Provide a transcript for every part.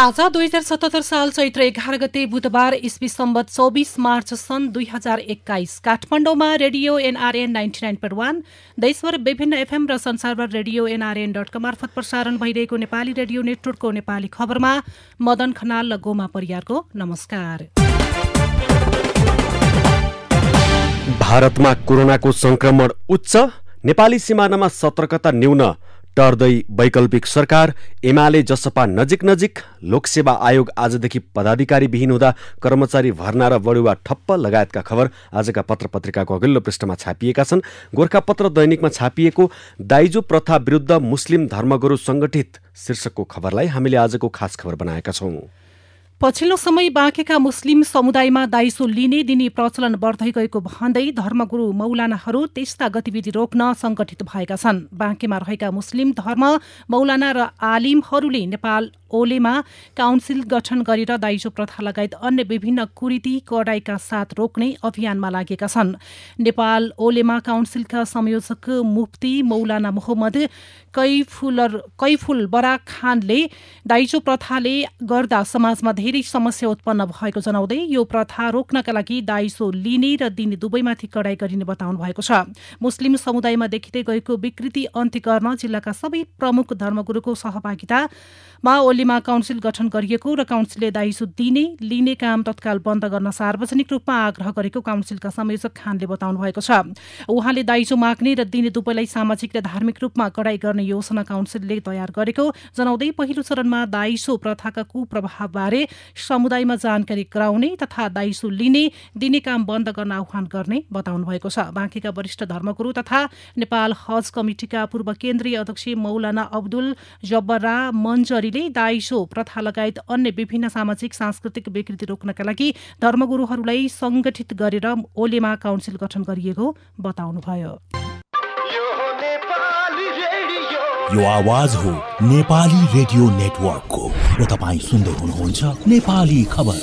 आज 2077 साल चैत्र 11 गते बुधबार इस्वी सम्वत 24 मार्च सन् 2021 काठमाडौँमा रेडियो एनआरएन 99.1 देशभर विभिन्न एफएम र संसारभर रेडियो nrn.com मार्फत प्रसारण भइरहेको नेपाली रेडियो नेटवर्कको नेपाली खबरमा मदन खनाल र गोमा परियारको नमस्कार। भारतमा कोरोनाको संक्रमण उच्च, नेपाली सिमानामा सतर्कता न्यून, टर्दै वैकल्पिक सरकार, एमाले जसपा नजिक नजिक, लोकसेवा आयोग आजदेखि पदाधिकारी विहीन हुँदा कर्मचारी भर्ना र बढुवा ठप्प लगायतका खबर आजका पत्रपत्रिकाको अघिल्लो पृष्ठमा छापिएका छन्। गोरखापत्र दैनिकमा छापिएको दाइजो प्रथा विरुद्ध मुस्लिम धर्मगुरु संगठित शीर्षकको खबरलाई हामीले आजको खास खबर बनाएका छौं। पछिल्लो समय बाँकेका मुस्लिम समुदायमा दाइजो लिने दिने प्रचलन बढ्दै गएको भन्दै धर्मगुरु मौलानाहरू त्यस्ता गतिविधि रोक्न संगठित भएका छन्। बाँकेमा रहेका मुस्लिम धर्म मौलाना र आलिमहरूले नेपाल ओलेमा काउन्सिल गठन गरेर दाइजो प्रथा लगायत अन्य विभिन्न कुरीति कडाइका साथ रोक्ने अभियानमा लागेका छन्। नेपाल ओलेमा काउन्सिलका संयोजक मुफ्ती मौलाना मोहम्मद कैफुल बरा खानले दाइजो प्रथाले गर्दा समाजमा धेरै समस्या उत्पन्न भएको जनाउँदै यो प्रथा रोक्नका लागि दाइजो लिने र दिने दुवैमाथि कडाई गरिने बताउनु भएको छ। मुस्लिम समुदायमा देखिँदै गएको विकृति अन्त्य गर्न जिल्लाका सबै प्रमुख धर्मगुरुको सहभागितामा ओलीमा काउन्सिल गठन गरिएको र काउन्सिलले दाइजो दिने लिने काम तत्काल बन्द गर्न सार्वजनिक रूपमा आग्रह गरेको काउन्सिलका संयोजक खानले बताउनु भएको छ। उहाँले दाइजो माग्ने र दिने दुवैलाई सामाजिक र धार्मिक रूपमा कडाई गर्ने योजना काउन्सिलले तयार गरेको जनाउँदै पहिलो चरणमा दाइजो प्रथाका कुप्रभावबारे समुदायमा जानकारी गराउने तथा दाइजो लिने दिने काम बन्द गर्न आह्वान गर्ने बताउनु भएको छ। बाँकेका वरिष्ठ धर्मगुरु तथा नेपाल हज कमिटिका पूर्व केन्द्रीय अध्यक्ष मौलाना अब्दुल जब्बरा मन्जरीले दाइजो प्रथा लगायत अन्य विभिन्न सामाजिक सांस्कृतिक विकृति रोक्नका लागि धर्मगुरुहरूलाई संगठित गरेर ओलेमा काउन्सिल गठन गरिएको बताउनुभयो। यो आवाज हो नेपाली रेडियो नेटवर्कको र तपाईं सुन्दै हुनुहुन्छ नेपाली खबर।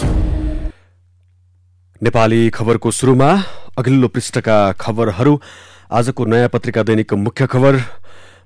नेपाली खबरको सुरुमा अघिल्लो पृष्ठका खबरहरू। आजको नयाँ पत्रिका दैनिकको मुख्य खबर,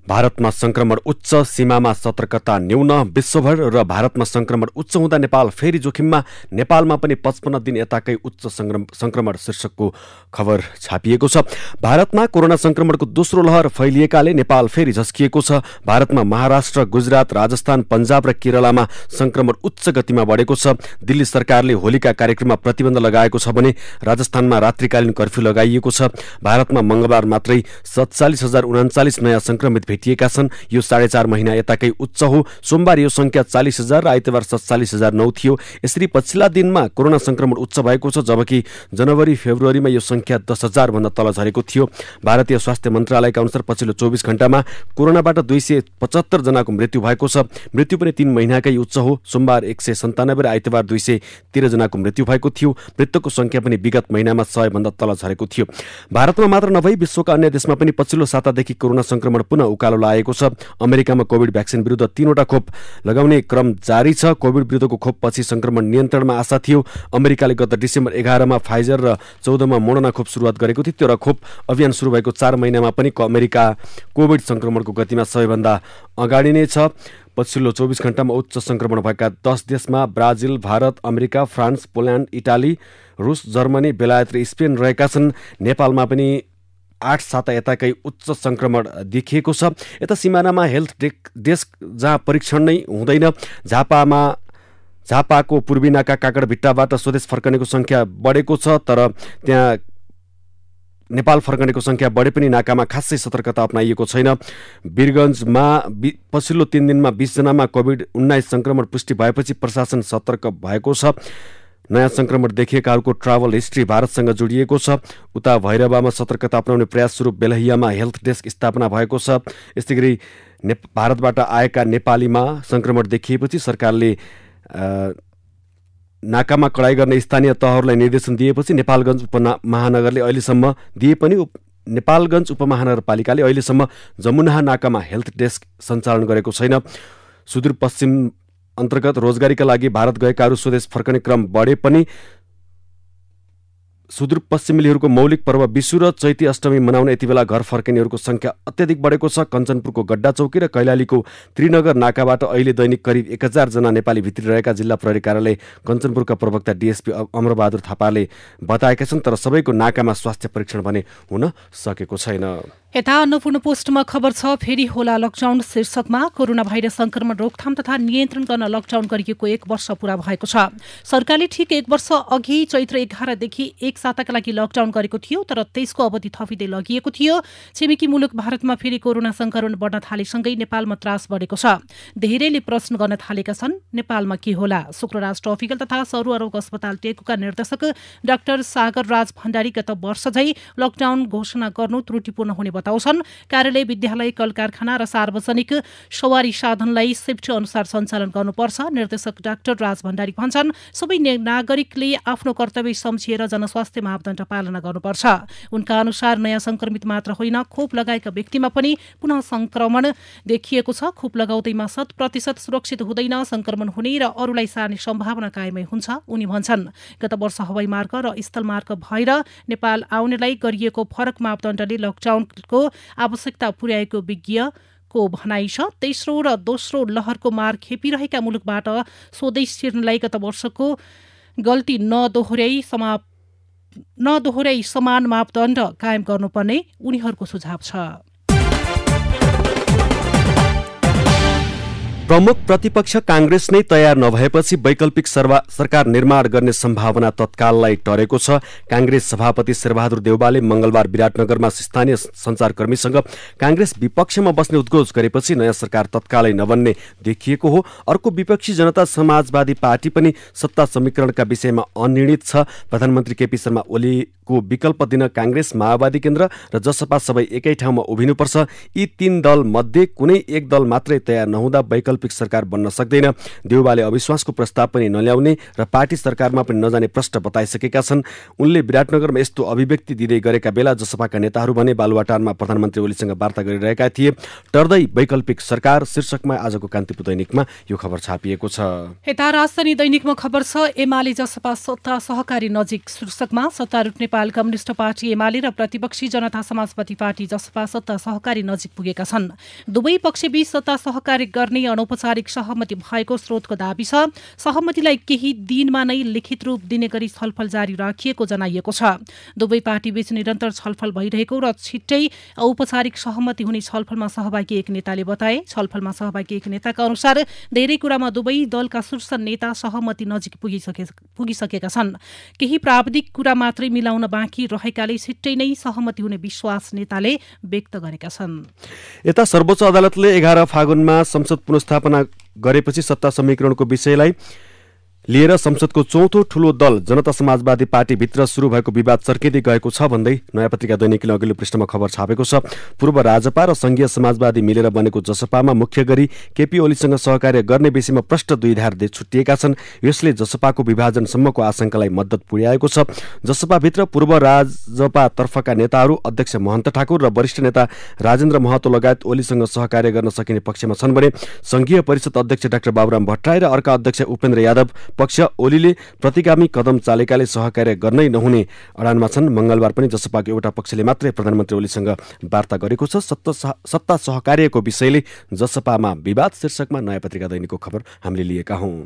भारतमा संक्रमण उच्च, सीमामा सतर्कता न्यून, विश्वभर र भारतमा संक्रमण उच्च हुँदा नेपाल फेरि जोखिममा, नेपालमा पनि 55 दिन यताकै उच्च संक्रमण शीर्षकको खबर छापिएको छ। भारतमा कोरोना संक्रमणको दोस्रो लहर फैलिएकाले नेपाल फेरि झस्किएको छ। भारतमा महाराष्ट्र, गुजरात, राजस्थान, पञ्जाब र केरलामा संक्रमण उच्च गतिमा बढेको छ। दिल्ली सरकारले होलीका कार्यक्रममा प्रतिबन्ध लगाएको छ भने राजस्थानमा रात्रिकालीन कर्फ्यू लगाइएको छ। भारतमा मंगलबार मात्रै 47,039 नयाँ संक्रमित भेटिएका छन्। यो 4.5 महिना यताकै उच्च हो। सोमबार यो संख्या 40,000 र आइतबार 47,009 थियो। यसरी पछिल्ला दिनमा कोरोना संक्रमण उच्च भएको छ, जबकि जनवरी फेब्रुअरीमा यो संख्या 10,000 भन्दा तल झरेको थियो। भारतीय स्वास्थ्य मन्त्रालयका अनुसार पछिल्लो 24 घण्टामा कोरोनाबाट 275 जनाको मृत्यु भएको छ। मृत्यु पनि 3 महिनाकै उच्च हो। सोमबार 197 र आइतबार 213 जनाको मृत्यु भएको थियो। मृतकको संख्या पनि विगत महिनामा 100 भन्दा तल झरेको थियो। भारतमा मात्र नभई विश्वका अन्य देशमा पनि पछिल्लो सातादेखि कोरोना संक्रमण पुनः उकालो लागेको छ। अमेरिकामा कोभिड भ्याक्सिन विरुद्ध 3वटा खोप लगाउने क्रम जारी छ। कोभिड विरुद्धको खोपपछि संक्रमण नियन्त्रणमा आशा थियो। अमेरिकाले गत डिसेम्बर 11 मा फाइजर र 14 मा मोडर्ना खोप सुरुवात गरेको थियो। तर खोप अभियान सुरु भएको 4 महिनामा पनि अमेरिका कोभिड संक्रमणको गतिमा सबैभन्दा अगाडि नै छ। पछिल्लो 24 घण्टामा उच्च संक्रमण भएका 10 देशमा Brazil, Bharat, America, France, Poland, Italy, रुस, जर्मनी, बेलायत र स्पेन रहेका छन्। नेपालमा पनि 8 साता यताकै उच्च संक्रमण देखिएको छ। यता सिमानामा हेल्थ डेस्क जहाँ परीक्षण नै हुँदैन, झापाको पूर्वी नाका काकडभिट्टाबाट स्वदेश फर्कनेको संख्या बढेको छ। तर त्यहाँ नेपाल फर्कनेको संख्या बढे पनि नाकामा खासै सतर्कता अपनाइएको छैन। वीरगञ्जमा पछिल्लो 3 दिनमा 20 जनामा कोभिड-19 संक्रमण पुष्टि भएपछि प्रशासन सतर्क भएको छ। नयाँ संक्रमण देखिएकाहरूको ट्राभल हिस्ट्री भारतसँग जोडिएको छ। उता भैरवामा सतर्कता अपनाउने प्रयास स्वरूप बेलहियामा हेल्थ डेस्क स्थापना भएको छ। यस्तै गरी भारतबाट आएका नेपालीमा संक्रमण देखिएपछि सरकारले नाकामा कडाई गर्ने स्थानीय तहहरूलाई निर्देशन दिएपछि नेपालगञ्ज उपमहानगरपालिकाले अहिलेसम्म जमुना नाकामा हेल्थ डेस्क सञ्चालन गरेको छैन। सुदूरपश्चिम अन्तर्गत रोजगारीका लागि भारत गएकाहरू स्वदेश फर्कने क्रम बढे पनि सुदूरपश्चिमेलीहरूको मौलिक पर्व विशु र चैती अष्टमी मनाउन यति बेला घर फर्किनेहरूको संख्या अत्याधिक बढेको छ। कञ्चनपुरको गड्डा चौकी र कैलालीको त्रिनगर नाकाबाट अहिले दैनिक करिब 1000 जना नेपाली भित्री रहेका जिल्ला प्रहरी कार्यालय कञ्चनपुरका प्रवक्ता डीएसपी अमरबहादुर थापाले बताएका छन्। तर सबैको नाकामा स्वास्थ्य परीक्षण भने हुन सकेको छैन। यता अन्नपूर्ण पोस्टमा खबर छ, फेरि होला लकडाउन शीर्षकमा। कोरोना भाइरस संक्रमण रोकथाम तथा नियन्त्रण गर्न लकडाउन गरिएको 1 वर्ष पूरा भएको छ। सरकारले ठिक 1 वर्ष अघि चैत्र 11 देखि 1 साताका लागि लकडाउन गरेको थियो, तर त्यसको अवधि थपिँदै लगिएको थियो। छिमेकी मुलुक भारतमा फेरि कोरोना संक्रमण बढ्न थालेसँगै नेपालमा त्रास बढेको छ। धेरैले प्रश्न गर्न थालेका छन्, नेपालमा के होला? शुक्रराज ट्रपिकल तथा सरुवारोग अस्पताल टेकुका निर्देशक डाक्टर सागर राज भण्डारी गत वर्ष झै लकडाउन घोषणा गर्नु त्रुटिपूर्ण हुने बताउँछन्। कार्यालय, विद्यालय, कल कारखाना र सार्वजनिक सवारी साधनलाई शिफ्ट अनुसार सञ्चालन गर्नुपर्छ। निर्देशक डाक्टर राज भण्डारी भन्छन्, सबै नागरिकले आफ्नो कर्तव्य सम्झिएर जनस्वास्थ्य मापदण्ड पालना गर्नुपर्छ। उनका अनुसार नयाँ संक्रमित मात्र होइन, खोप लगाएका व्यक्तिमा पनि पुनः संक्रमण देखिएको छ। खोप लगाउँदैमा 100% सुरक्षित हुँदैन, संक्रमण हुने र अरूलाई सार्ने सम्भावना कायमै हुन्छ। उनी भन्छन्, गत वर्ष हवाई मार्ग र स्थलमार्ग भएर नेपाल आउनेलाई गरिएको फरक मापदण्डले लकडाउनको आवश्यकता पुर्याएको विज्ञको भनाइ छ। तेस्रो र दोस्रो लहरको मार खेपिरहेका मुलुकबाट स्वदेश छिर्नलाई गत वर्षको गल्ती नदोहोर्याई समान मापदण्ड कायम गर्नुपर्ने उनीहरूको सुझाव छ। प्रमुख प्रतिपक्ष कांग्रेस नै तयार नभएपछि वैकल्पिक सरकार निर्माण गर्ने सम्भावना तत्काललाई टरेको छ। कांग्रेस सभापति शेरबहादुर देउवाले मंगलबार विराटनगरमा स्थानीय सञ्चारकर्मीसँग कांग्रेस विपक्षमा बस्ने उद्घोष गरेपछि नयाँ सरकार तत्कालै नबन्ने देखिएको हो। अर्को विपक्षी जनता समाजवादी पार्टी पनि सत्ता समीकरणका विषयमा अनिर्णित छ। प्रधानमन्त्री केपी शर्मा ओलीको विकल्प दिन कांग्रेस, माओवादी केन्द्र र जसपा सबै एकै ठाउँमा उभिनुपर्छ। यी 3 दल मध्ये कुनै एक दल मात्रै तयार नहुँदा वैकल्पिक सरकार बन्न सक्दैन। देउवाले अविश्वासको प्रस्ताव पनि नल्याउने र पार्टी सरकारमा पनि नजाने प्रश्न बताइसकेका छन्। उनले विराटनगरमा यस्तो अभिव्यक्ति दिँदै गरेका बेला जसपाका नेताहरू भने बालुवाटारमा प्रधानमन्त्री ओलीसँग वार्ता गरिरहेका थिए। टर्दै वैकल्पिक सरकार शीर्षकमा आजको कान्तिपुर दैनिकमा यो खबर छापिएको छ। यता राजधानी दैनिकमा खबर छ, एमाले जसपा सत्ता सहकारी नजिक शीर्षकमा। सत्तारूढ नेपाल कम्युनिस्ट पार्टी एमाले र प्रतिपक्षी जनता समाजवादी पार्टी जसपा सत्ता सहकारी नजिक पुगेका छन्। दुवै पक्षबीच सत्ता सहकारी गर्ने औपचारिक सहमति भएको स्रोतको दाबी छ। सहमतिलाई केही दिनमा नै लिखित रूप दिने गरी छलफल जारी राखिएको जनाइएको छ। दुवै पार्टीबीच निरन्तर छलफल भइरहेको र छिट्टै औपचारिक सहमति हुने छलफलमा सहभागी एक नेताले बताए। छलफलमा सहभागी एक नेताका अनुसार धेरै कुरामा दुवै दलका शीर्ष नेता सहमति नजिक पुगिसकेका छन्। केही प्राविधिक कुरा मात्रै मिलाउन बाँकी रहेकाले छिट्टै नै सहमति हुने विश्वास नेताले व्यक्त गरेका छन्। यता सर्वोच्च अदालतले 11 फागुनमा संसद पुनर्स्थापना गरेपछि सत्ता समीकरणको विषयलाई लिएर संसदको चौथो ठूलो दल जनता समाजवादी पार्टी भित्र शुरू भएको विवाद चर्किँदै गएको छ भन्दै नयाँ पत्रिका दैनिकले अघिल्लो पृष्ठमा खबर छापेको छ। पूर्व राजपा र संघीय समाजवादी मिलेर बनेको जसपामा मुख्य गरी केपी ओलीसँग सहकार्य गर्ने विषयमा प्रष्ट दुई धार छुट्टिएका छन्। यसले जसपाको विभाजनसम्मको आशंकालाई मद्दत पुर्याएको छ। जसपाभित्र पूर्व राजपा तर्फका नेताहरू अध्यक्ष महन्त ठाकुर र वरिष्ठ नेता राजेन्द्र महतो लगायत ओलीसँग सहकार्य गर्न सकिने पक्षमा छन् भने संघीय परिषद अध्यक्ष डाक्टर बाबुराम भट्टराई र अर्का अध्यक्ष उपेन्द्र यादव पक्ष ओलीले प्रतिगामी कदम चालेकाले सहकार्य गर्नै नहुने अडानमा छन्। मंगलबार पनि जसपाको एउटा पक्षले मात्रै प्रधानमन्त्री ओलीसँग वार्ता गरेको छ। सत्ता सहकार्यको विषयले जसपामा विवाद शीर्षकमा नयाँ पत्रिका दैनिकको खबर हामीले लिएका हौं।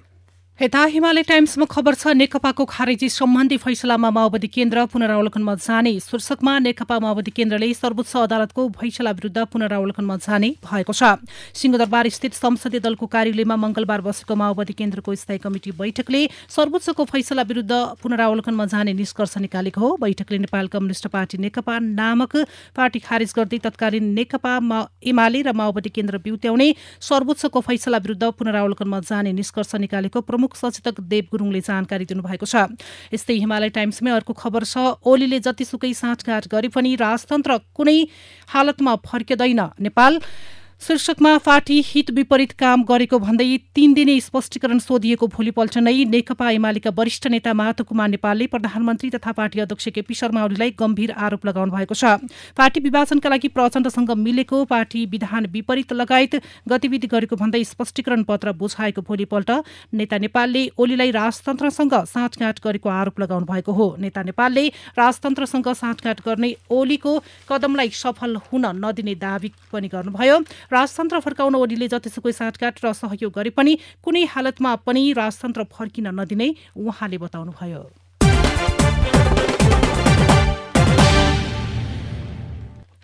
यता हिमालय टाइम्समा खबर छ, नेकपाको खारेजी सम्बन्धी फैसलामा माओवादी केन्द्र पुनरावलोकनमा जाने शीर्षकमा। नेकपा माओवादी केन्द्रले सर्वोच्च अदालतको फैसला विरुद्ध पुनरावलोकनमा जाने भएको छ। सिंहदरबार स्थित संसदीय दलको कार्यालयमा मंगलबार बसेको माओवादी केन्द्रको स्थायी कमिटी बैठकले सर्वोच्चको फैसला विरुद्ध पुनरावलोकनमा जाने निष्कर्ष निकालेको हो। बैठकले नेपाल कम्युनिस्ट पार्टी नेकपा नामक पार्टी खारेज गर्दै तत्कालीन नेकपा एमाले र माओवादी केन्द्र बिउत्याउने सर्वोच्चको फैसला विरुद्ध पुनरावलोकनमा जाने निष्कर्ष निकालेको प्रमुख सचेतक देव गुरुङले जानकारी दिनुभएको छ। यस्तै हिमालय टाइम्समै अर्को खबर छ, ओलीले जतिसुकै साँठगाँठ गरे पनि राजतन्त्र कुनै हालतमा फर्किँदैन। नेपाल शीर्षकमा पार्टी हित विपरीत काम गरेको भन्दै 3 दिने स्पष्टीकरण सोधिएको भोलिपल्ट नै नेकपा एमालेका वरिष्ठ नेता माधव कुमार नेपालले प्रधानमन्त्री तथा पार्टी अध्यक्ष केपी शर्मा ओलीलाई गम्भीर आरोप लगाउनु भएको छ। पार्टी विभाजनका लागि प्रचण्डसँग मिलेको, पार्टी विधान विपरीत लगायत गतिविधि गरेको भन्दै स्पष्टीकरण पत्र बुझाएको भोलिपल्ट नेता नेपालले ओलीलाई राजतन्त्रसँग साँठगाँठ गरेको आरोप लगाउनु भएको हो। नेता नेपालले राजतन्त्रसँग साँठगाँठ गर्ने ओलीको कदमलाई सफल हुन नदिने दावी पनि गर्नुभयो। राजतन्त्र फर्काउन ओलीले जतिसुकै साँठगाँठ र सहयोग गरे पनि कुनै हालतमा पनि राजतन्त्र फर्किन नदिने उहाँले बताउनुभयो।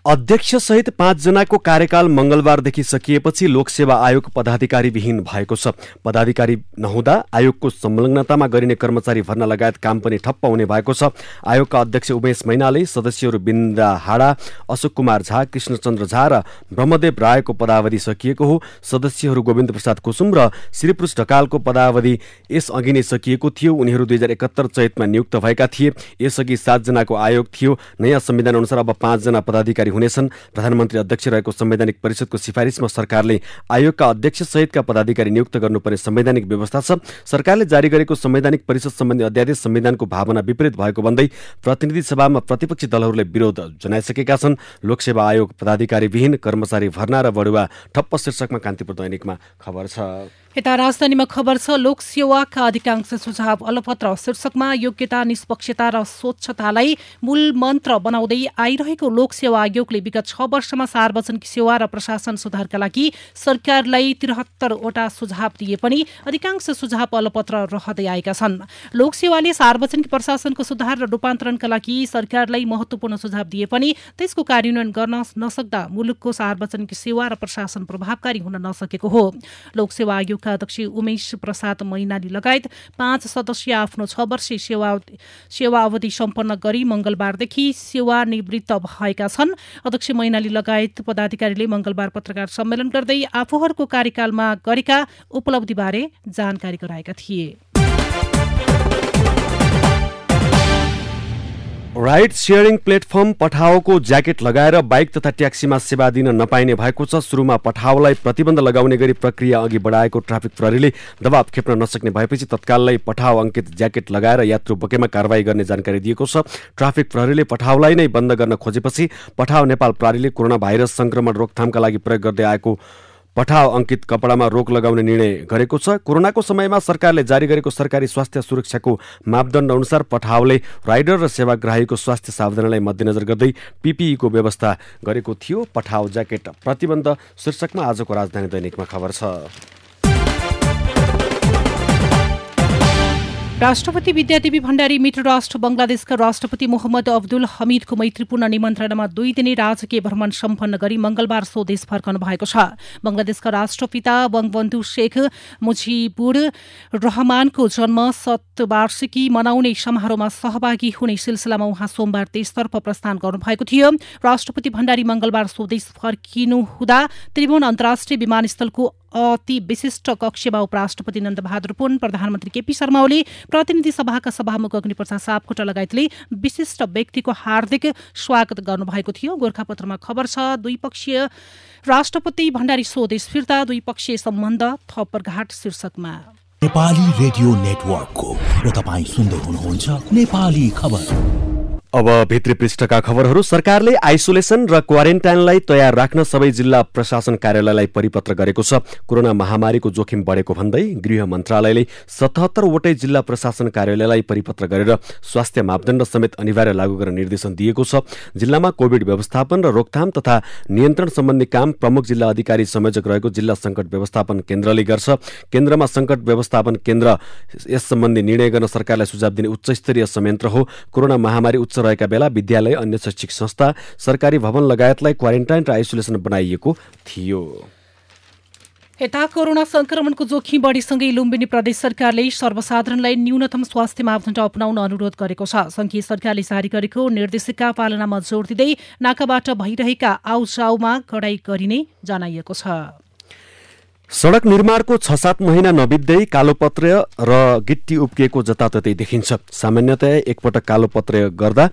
अध्यक्षसहित 5 जनाको कार्यकाल मंगलबारदेखि सकिएपछि लोकसेवा आयोग पदाधिकारीविहीन भएको छ। पदाधिकारी नहुँदा आयोगको संलग्नतामा गरिने कर्मचारी भर्ना लगायत काम पनि ठप्प हुने भएको छ। आयोगका अध्यक्ष उमेश मैनाली, सदस्यहरू बिन्दा हाडा, अशोक कुमार झा, कृष्णचन्द्र झा र ब्रह्मदेव रायको पदावधि सकिएको हो। सदस्यहरू गोविन्द प्रसाद कुसुम र श्रीपुरुष ढकालको पदावधि यसअघि नै सकिएको थियो। उनीहरू 2071 चैतमा नियुक्त भएका थिए। यसअघि 7 जनाको आयोग थियो। नयाँ संविधान अनुसार अब 5 जना पदाधिकारी हुनेछन्। प्रधानमन्त्री अध्यक्ष रहेको संवैधानिक परिषदको सिफारिसमा सरकारले आयोगका अध्यक्ष सहितका पदाधिकारी नियुक्त गर्नुपर्ने संवैधानिक व्यवस्था छ। सरकारले जारी गरेको संवैधानिक परिषद सम्बन्धी अध्यादेश संविधानको भावना विपरीत भएको भन्दै प्रतिनिधि सभामा प्रतिपक्षी दलहरूले विरोध जनाइसकेका छन्। लोकसेवा आयोग पदाधिकारीविहीन, कर्मचारी भर्ना र बढुवा ठप्प शीर्षकमा कान्तिपुर दैनिकमा खबर छ। यता राजधानीमा खबर छ, लोकसेवाका अधिकांश सुझाव अलपत्र शीर्षकमा योग्यता, निष्पक्षता र स्वच्छतालाई मूल मन्त्र बनाउँदै आइरहेको लोकसेवा आयोगले विगत 6 वर्षमा सार्वजनिक सेवा र प्रशासन सुधारका लागि सरकारलाई 73 वटा सुझाव दिए पनि अधिकांश सुझाव अलपत्र रहँदै आएका छन्। लोकसेवाले सार्वजनिक प्रशासनको सुधार र रूपान्तरणका लागि सरकारलाई महत्त्वपूर्ण सुझाव दिए पनि त्यसको कार्यान्वयन गर्न नसक्दा मुलुकको सार्वजनिक सेवा र प्रशासन प्रभावकारी हुन नसकेको हो। लोकसेवा आयोग अध्यक्ष उमेश प्रसाद मैनाली लगायत 5 सदस्य आफ्नो 6 वर्षीय सेवा अवधि सम्पन्न गरी मंगलबारदेखि सेवानिवृत्त भएका छन्। अध्यक्ष मैनाली लगायत पदाधिकारीले मंगलबार पत्रकार सम्मेलन गर्दै आफूहरूको कार्यकालमा गरेका उपलब्धिबारे जानकारी गराएका थिए। राइड सेयरिङ प्लेटफर्म पठाओको ज्याकेट लगाएर बाइक तथा ट्याक्सीमा सेवा दिन नपाइने भएको छ। सुरुमा पठाओलाई प्रतिबन्ध लगाउने गरी प्रक्रिया अघि बढाएको ट्राफिक प्रहरीले दबाव खेप्न नसक्ने भएपछि तत्कालै पठाओ अंकित ज्याकेट लगाएर यात्रु बोकेमा कारवाही गर्ने जानकारी दिएको छ। ट्राफिक प्रहरीले पठाओलाई नै बन्द गर्न खोजेपछि पठाओ नेपाल प्रहरीले कोरोना भाइरस संक्रमण रोकथामका लागि प्रयोग गर्दै आएको पठाओ अंकित कपडामा रोक लगाउने निर्णय गरेको छ। कोरोनाको समयमा सरकारले जारी गरेको सरकारी स्वास्थ्य सुरक्षाको मापदण्ड अनुसार पठाओले राइडर र सेवाग्राहीको स्वास्थ्य सावधानीलाई मध्यनजर गर्दै पीपीईको व्यवस्था गरेको थियो। पठाओ ज्याकेट प्रतिबन्ध शीर्षकमा आजको राजधानी दैनिकमा खबर छ। राष्ट्रपति विद्यादेवी भण्डारी मित्र राष्ट्र बंगलादेशका राष्ट्रपति मोहम्मद अब्दुल हमीदको मैत्रीपूर्ण निमन्त्रणामा 2 दिने राजकीय भ्रमण सम्पन्न गरी मंगलबार स्वदेश फर्कनु भएको छ। बंगलादेशका राष्ट्रपिता बंगबन्धु शेख मुजिबुर रहमानको जन्म शतवार्षिकी मनाउने समारोहमा सहभागी हुने सिलसिलामा उहाँ सोमबार देशतर्फ प्रस्थान गर्नुभएको थियो। राष्ट्रपति भण्डारी मंगलबार स्वदेश फर्किनु हुँदा त्रिभुवन अन्तर्राष्ट्रिय विमानस्थलको अति विशिष्ट कक्षमा उपराष्ट्रपति नन्दबहादुर पुन, प्रधानमन्त्री केपी शर्मा ओली, प्रतिनिधि सभाका सभामुख अग्निप्रसाद सापकोटा लगायतले विशिष्ट व्यक्तिको हार्दिक स्वागत गर्नुभएको थियो। गोर्खापत्रमा खबर छ, द्विपक्षीय राष्ट्रपति भण्डारी स्वदेश फिर्ता, द्विपक्षीय सम्बन्ध थप प्रगाढ शीर्षकमा। नेपाली रेडियो नेटवर्कको र तपाईँ सुन्दै हुनुहुन्छ नेपाली खबर। अब भित्री पृष्ठका खबरहरू। सरकारले आइसोलेसन र क्वारेन्टाइनलाई तयार राख्न सबै जिल्ला प्रशासन कार्यालयलाई परिपत्र गरेको छ। कोरोना महामारीको जोखिम बढेको भन्दै गृह मन्त्रालयले 77 वटै जिल्ला प्रशासन कार्यालयलाई परिपत्र गरेर स्वास्थ्य मापदण्ड समेत अनिवार्य लागू गर्न निर्देशन दिएको छ। जिल्लामा कोभिड व्यवस्थापन र रोकथाम तथा नियन्त्रण सम्बन्धी काम प्रमुख जिल्ला अधिकारी संयोजक रहेको जिल्ला संकट व्यवस्थापन केन्द्रले गर्छ। केन्द्रमा संकट व्यवस्थापन केन्द्र यस सम्बन्धी निर्णय गर्न सरकारलाई सुझाव दिने उच्चस्तरीय संयन्त्र हो। कोरोना महामारी उच्च रहेका बेला विद्यालय, अन्य शैक्षिक संस्था, सरकारी भवन लगायतलाई क्वारेन्टाइन र आइसोलेसन बनाइएको थियो। यता कोरोना संक्रमणको जोखिम बढीसँगै लुम्बिनी प्रदेश सरकारले सर्वसाधारणलाई न्यूनतम स्वास्थ्य मापदण्ड अपनाउन अनुरोध गरेको छ। संघीय सरकारले जारी गरेको निर्देशिका पालनामा जोड दिँदै नाकाबाट भइरहेका आउजाउमा कडाई गरिने जनाइएको छ। सड़क निर्माणको 6-7 महिना नबित्दै कालोपत्र र गिट्टी उब्किएको जताततै देखिन्छ। सामान्यतया एकपटक कालोपत्र गर्दा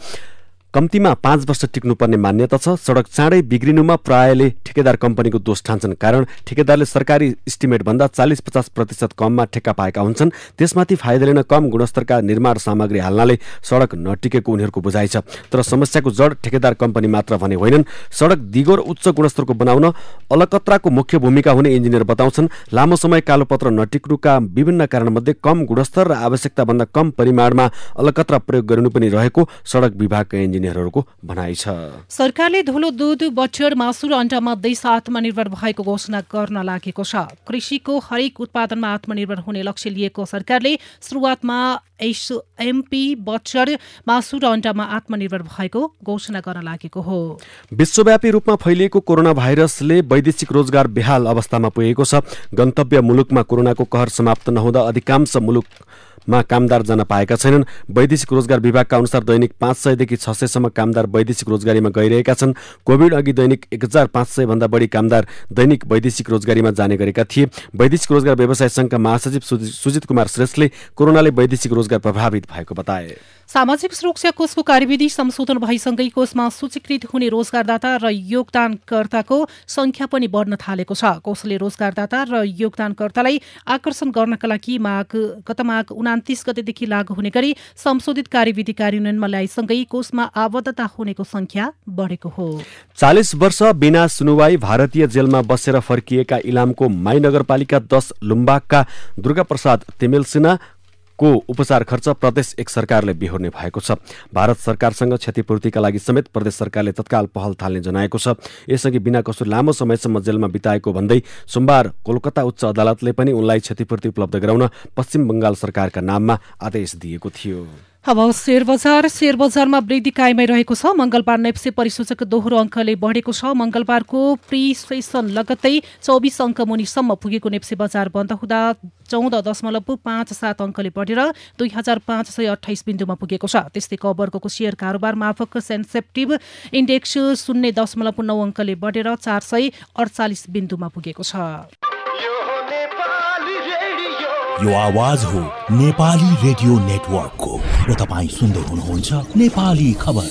कम्तीमा 5 वर्ष टिक्नुपर्ने मान्यता छ। सडक चाँडै बिग्रिनुमा प्रायले ठेकेदार कम्पनीको दोष ठान्छन्। कारण ठेकेदारले सरकारी इस्टिमेट भन्दा 40-50% कममा ठेक्का पाएका हुन्छन्। त्यसमाथि फाइदा लिन कम गुणस्तरका निर्माण सामग्री हाल्नाले सडक नटिकेको उनीहरूको बुझाइ छ। तर समस्याको जड ठेकेदार कम्पनी मात्र भने होइनन्। सडक दिगो र उच्च गुणस्तरको बनाउन अलकत्राको मुख्य भूमिका हुने इन्जिनियर बताउँछन्। लामो समय कालोपत्र नटिक्नुका विभिन्न कारणमध्ये कम गुणस्तर र आवश्यकताभन्दा कम परिमाणमा अलकत्रा प्रयोग गरिनु पनि रहेको सडक विभागका इन्जिनियरहरूको भनाइ छ। सरकारले धुलो दुध, बटर, मासु र अन्डामा देश आत्मनिर्भर भएको घोषणा गर्न लागेको छ। कृषिको हरेक उत्पादनमा आत्मनिर्भर हुने लक्ष्य लिएको सरकारले सुरुवातमा एसएमपी, बटर, मासु र अन्डामा आत्मनिर्भर भएको घोषणा गर्न लागेको हो। विश्वव्यापी रूपमा फैलिएको कोरोना भाइरसले वैदेशिक रोजगार बेहाल अवस्थामा पुगेको छ। गन्तव्य मुलुकमा कोरोनाको कहर समाप्त नहुँदा अधिकांश मुलुकमा कामदार जान पाएका छैनन्। वैदेशिक रोजगार विभागका अनुसार दैनिक 500 देखि 600 सम्म कामदार वैदेशिक रोजगारीमा गइरहेका छन्। कोभिड अघि दैनिक 1500 भन्दा बढी कामदार दैनिक वैदेशिक रोजगारीमा जाने गरेका थिए। वैदेशिक रोजगार व्यवसाय संघका महासचिव सुजित कुमार श्रेष्ठले कोरोनाले वैदेशिक रोजगार प्रभावित भएको बताए। सामाजिक सुरक्षा कोषको कार्यविधि संशोधन भइसँगै कोषमा सूचीकृत हुने रोजगारदाता र योगदानकर्ताको संख्या पनि बढ्न थालेको छ। कोषले रोजगारदाता र योगदानकर्तालाई आकर्षण गर्नका लागि गत माघ 29 गतेदेखि लागू हुने गरी संशोधित कार्यविधि कार्यान्वयनमा ल्याइसँगै कोषमा आबद्धता हुनेको संख्या बढेको हो। 40 वर्ष बिना सुनुवाई भारतीय जेलमा बसेर फर्किएका इलामको माई नगरपालिका 10 लुम्बाकका दुर्गाप्रसाद तेमेलसिना को उपचार खर्च प्रदेश एक सरकारले बिहोर्ने भएको छ। भारत सरकारसँग क्षतिपूर्तिका लागि समेत प्रदेश सरकारले तत्काल पहल थाल्ने जनाएको छ। यसअघि बिना कसुर लामो समयसम्म जेलमा बिताएको भन्दै सोमबार कोलकाता उच्च अदालतले पनि उनलाई क्षतिपूर्ति उपलब्ध गराउन पश्चिम बंगाल सरकारका नाममा आदेश दिएको थियो। अब शेयर बजारमा वृद्धि कायमै रहेको छ। मंगलबार नेप्से परिसूचक दोहोरो अङ्कले बढेको छ। मंगलबारको प्री सेसन लगत्तै 24 अङ्क मुनिसम्म पुगेको नेप्से बजार बन्द हुँदा 14.57 अङ्कले बढेर 2528 बिन्दुमा पुगेको छ। त्यस्तै कवर्गको शेयर कारोबार माफक सेन्सेप्टिभ इन्डेक्स 0.9 अङ्कले बढेर 448 बिन्दुमा पुगेको छ। यो आवाज हो नेपाली रेडियो नेटवर्कको र तपाईँ सुन्दै हुनुहुन्छ नेपाली खबर।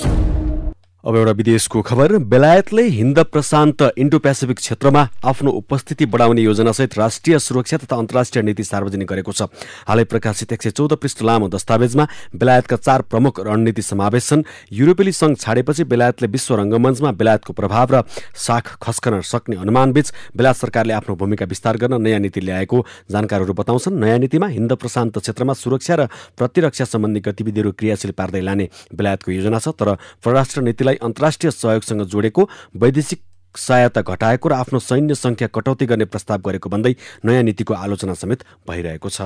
अब एउटा विदेशको खबर। बेलायतले हिन्द प्रशान्त इन्डो पेसिफिक क्षेत्रमा आफ्नो उपस्थिति बढाउने योजनासहित राष्ट्रिय सुरक्षा तथा अन्तर्राष्ट्रिय नीति सार्वजनिक गरेको छ। हालै प्रकाशित 114 पृष्ठ लामो दस्तावेजमा बेलायतका 4 प्रमुख रणनीति समावेश छन्। युरोपेली संघ छाडेपछि बेलायतले विश्व रङ्गमञ्चमा बेलायतको प्रभाव र साख खस्कन सक्ने अनुमानबीच बेलायत सरकारले आफ्नो भूमिका विस्तार गर्न नयाँ नीति ल्याएको जानकारहरू बताउँछन्। नयाँ नीतिमा हिन्द प्रशान्त क्षेत्रमा सुरक्षा र प्रतिरक्षा सम्बन्धी गतिविधिहरू क्रियाशील पार्दै लाने बेलायतको योजना छ। तर परराष्ट्र नीतिलाई अन्तर्राष्ट्रिय सहयोगसँग जोडेको, वैदेशिक सहायता घटाएको र आफ्नो सैन्य संख्या कटौती गर्ने प्रस्ताव गरेको भन्दै नयाँ नीतिको आलोचना समेत भइरहेको छ।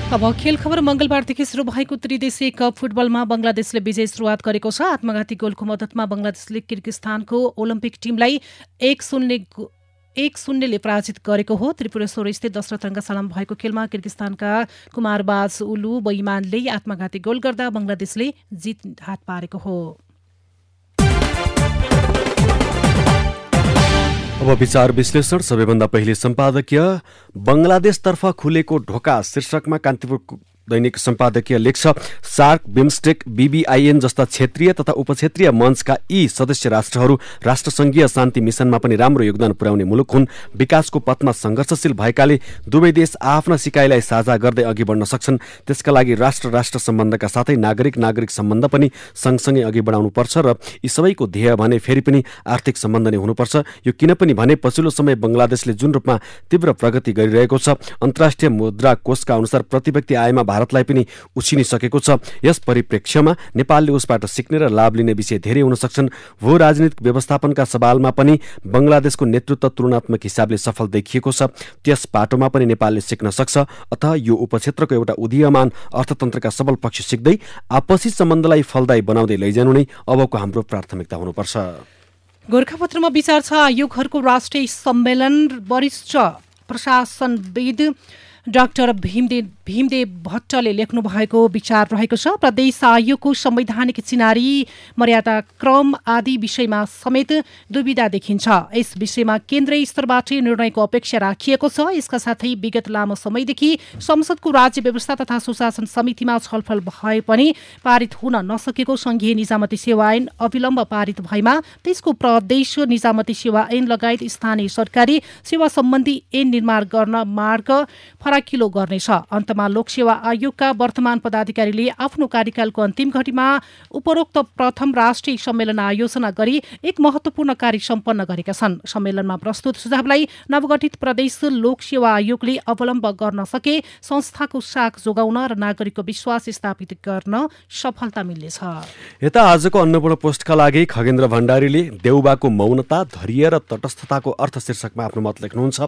अब खेल खबर। मंगलबारदेखि सुरु भएको त्रिदेशीय कप फुटबलमा बंगलादेशले विजय सुरुवात गरेको छ। आत्मघाती गोलको मद्दतमा बंगलादेशले किर्गिस्तानको ओलम्पिक टिमलाई 1-0ले पराजित गरेको हो। त्रिपुरेश्वर स्थित दशरथ रङ्गशालामा भएको खेलमा किर्गिस्तानका कुमारबाज उलु बैमानले आत्मघाती गोल गर्दा बंगलादेशले जित हात पारेको हो। अब विचार विश्लेषण। सबैभन्दा पहिले सम्पादकीय। बंगलादेशतर्फ खुलेको ढोका शीर्षकमा कान्तिपुर दैनिक सम्पादकीय लेख्छ, सार्क, बिमस्टेक, बीबीआईएन जस्ता क्षेत्रीय तथा उपक्षेत्रीय मञ्चका यी सदस्य राष्ट्रहरू राष्ट्रसङ्घीय शान्ति मिसनमा पनि राम्रो योगदान पुर्याउने मुलुक हुन्। विकासको पथमा सङ्घर्षशील भएकाले दुवै देश आफ्ना सिकाइलाई साझा गर्दै अघि बढ्न सक्छन्। त्यसका लागि राष्ट्र सम्बन्धका साथै नागरिक सम्बन्ध पनि सँगसँगै अघि बढाउनुपर्छ र यी सबैको ध्येय भने फेरि पनि आर्थिक सम्बन्ध नै हुनुपर्छ। यो किन पनि भने पछिल्लो समय बंगलादेशले जुन रूपमा तीव्र प्रगति गरिरहेको छ, अन्तर्राष्ट्रिय मुद्रा कोषका अनुसार प्रति व्यक्ति आयमा भारतलाई पनि उछिनिसकेको छ। यस परिप्रेक्ष्यमा नेपालले उसबाट सिक्ने र लाभ लिने विषय धेरै हुन सक्छन्। भू राजनीतिक व्यवस्थापनका सवालमा पनि बंगलादेशको नेतृत्व तुलनात्मक हिसाबले सफल देखिएको छ। त्यस पाटोमा पनि नेपालले सिक्न सक्छ। अतः यो उपक्षेत्रको एउटा उदीयमान अर्थतन्त्रका सबल पक्ष सिक्दै आपसी सम्बन्धलाई फलदायी बनाउँदै लैजानु नै अबको हाम्रो प्राथमिकता हुनुपर्छ। गोरखापत्रमा विचार छ। आयोगहरूको राष्ट्रिय सम्मेलन वरिष्ठ प्रशासनविद डाक्टर भीमदेव भट्टले लेख्नु भएको विचार रहेको छ। प्रदेश आयोगको संवैधानिक चिनारी, मर्यादाक्रम आदि विषयमा समेत दुविधा देखिन्छ। यस विषयमा केन्द्रीय स्तरबाट निर्णयको अपेक्षा राखिएको छ। यसका साथै विगत लामो समयदेखि संसदको राज्य व्यवस्था तथा सुशासन समितिमा छलफल भए पनि पारित हुन नसकेको संघीय निजामती सेवा ऐन अविलम्ब पारित भएमा त्यसको प्रदेश निजामती सेवा ऐन लगायत स्थानीय सरकारी सेवा सम्बन्धी ऐन निर्माण गर्न मार्ग फराकिलो गर्नेछ। अन्तमा लोकसेवा आयोगका वर्तमान पदाधिकारीले आफ्नो कार्यकालको अन्तिम घडीमा उपरोक्त प्रथम राष्ट्रिय सम्मेलन आयोजना गरी एक महत्वपूर्ण कार्य सम्पन्न गरेका छन्। सम्मेलनमा प्रस्तुत सुझावलाई नवगठित प्रदेश लोकसेवा आयोगले अवलम्ब गर्न सके संस्थाको साख जोगाउन र नागरिकको विश्वास स्थापित गर्न सफलता मिल्नेछ। यता आजको अन्नपूर्ण पोस्टका लागि खगेन्द्र भण्डारीले देउबाको मौनता, धैर्य र तटस्थताको अर्थ शीर्षकमा आफ्नो मत लेख्नुहुन्छ।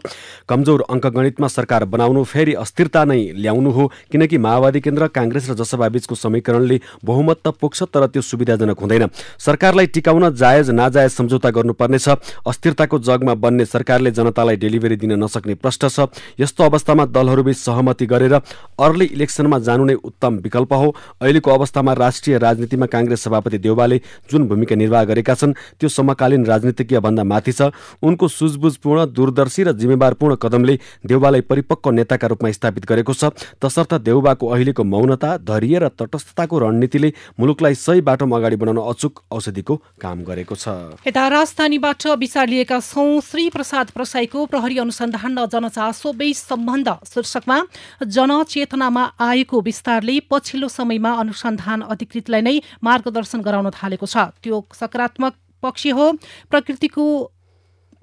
कमजोर अङ्कगणितमा सरकार बनाउनु फेरि अस्थिरता नै ल्याउनु हो, किनकि माओवादी केन्द्र, काङ्ग्रेस र जसपा बीचको समीकरणले बहुमत त पुग्छ तर त्यो सुविधाजनक हुँदैन। सरकारलाई टिकाउन जायज नाजायज सम्झौता गर्नुपर्नेछ। अस्थिरताको जगमा बन्ने सरकारले जनतालाई डेलिभरी दिन नसक्ने प्रश्न छ। यस्तो अवस्थामा दलहरूबीच सहमति गरेर अर्ली इलेक्सनमा जानु नै उत्तम विकल्प हो। अहिलेको अवस्थामा राष्ट्रिय राजनीतिमा काङ्ग्रेस सभापति देउबाले जुन भूमिका निर्वाह गरेका छन् त्यो समकालीन राजनीतिज्ञ भन्दा माथि छ। उनको सुझबुझपूर्ण, दूरदर्शी र जिम्मेवारपूर्ण कदमले देउबालाई परिपक्व नेताका रूपमा स्थापित गरेको छ। तसर्थ देउबाको अहिलेको मौनता, धैर्य र तटस्थताको रणनीतिले मुलुकलाई सही बाटोमा अगाडि बढाउन अचूक औषधिको काम गरेको छ। यता राजधानीबाट विचार लिएका छौं। श्री प्रसाद प्रसाईको प्रहरी अनुसन्धान र जनचासो बीच सम्बन्ध शीर्षकमा जनचेतनामा आएको विस्तारले पछिल्लो समयमा अनुसन्धान अधिकृतलाई नै मार्गदर्शन गराउन थालेको छ। त्यो सकारात्मक पक्ष हो।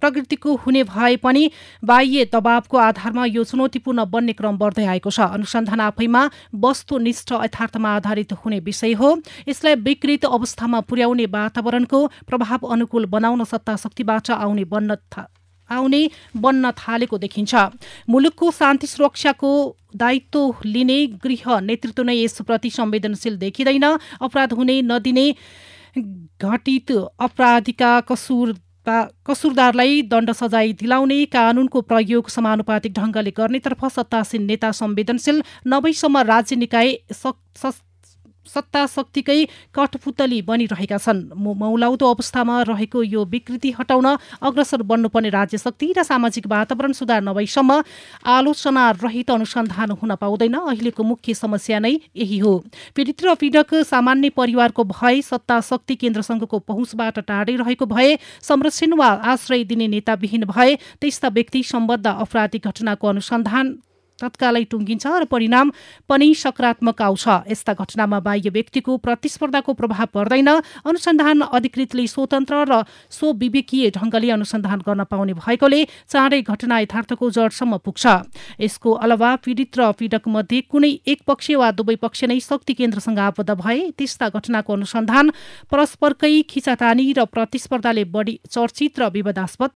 प्रकृतिको हुने भए पनि बाह्य दबावको आधारमा यो चुनौतीपूर्ण बन्ने क्रम बढ्दै आएको छ। अनुसन्धान आफैमा वस्तुनिष्ठ यथार्थमा आधारित हुने विषय हो। यसलाई विकृत अवस्थामा पुर्याउने वातावरणको प्रभाव अनुकूल बनाउन सत्ता शक्तिबाट आउने बन्न थालेको देखिन्छ। मुलुकको शान्ति सुरक्षाको दायित्व लिने गृह नेतृत्व नै यसप्रति संवेदनशील देखिँदैन। अपराध हुने नदिने, घटित अपराधीका कसुरदारलाई दण्ड सजाय दिलाउने, कानूनको प्रयोग समानुपातिक ढंगले गर्नेतर्फ सत्तासीन नेता संवेदनशील नभएसम्म राज्य निकाय सत्ता शक्तिकै कठपुतली बनिरहेका छन्। मौलाउदो अवस्थामा रहेको यो विकृति हटाउन अग्रसर बन्नुपर्ने राज्य शक्ति र सामाजिक वातावरण सुधार नभएसम्म आलोचना रहित अनुसन्धान हुन पाउँदैन। अहिलेको मुख्य समस्या नै यही हो। पीडित र पीडक सामान्य परिवारको भए, सत्ता शक्ति केन्द्रसँगको पहुँचबाट टाढै रहेको भए, संरक्षण वा आश्रय दिने नेताविहीन भए त्यस्ता व्यक्ति सम्बद्ध आपराधिक घटनाको अनुसन्धान तत्कालै टुङ्गिन्छ र परिणाम पनि सकारात्मक आउँछ। यस्ता घटनामा बाह्य व्यक्तिको प्रतिस्पर्धाको प्रभाव पर्दैन। अनुसन्धान अधिकृतले स्वतन्त्र र स्वविवेकीय ढंगले अनुसन्धान गर्न पाउने भएकोले चाँडै घटना यथार्थको जडसम्म पुग्छ। यसको अलावा पीडित र पीडक मध्ये कुनै एक पक्ष वा दुवै पक्ष नै शक्ति केन्द्रसँग आबद्ध भए त्यस्ता घटनाको अनुसन्धान परस्परकै खिचातानी र प्रतिस्पर्धाले बढी चर्चित र विवादास्पद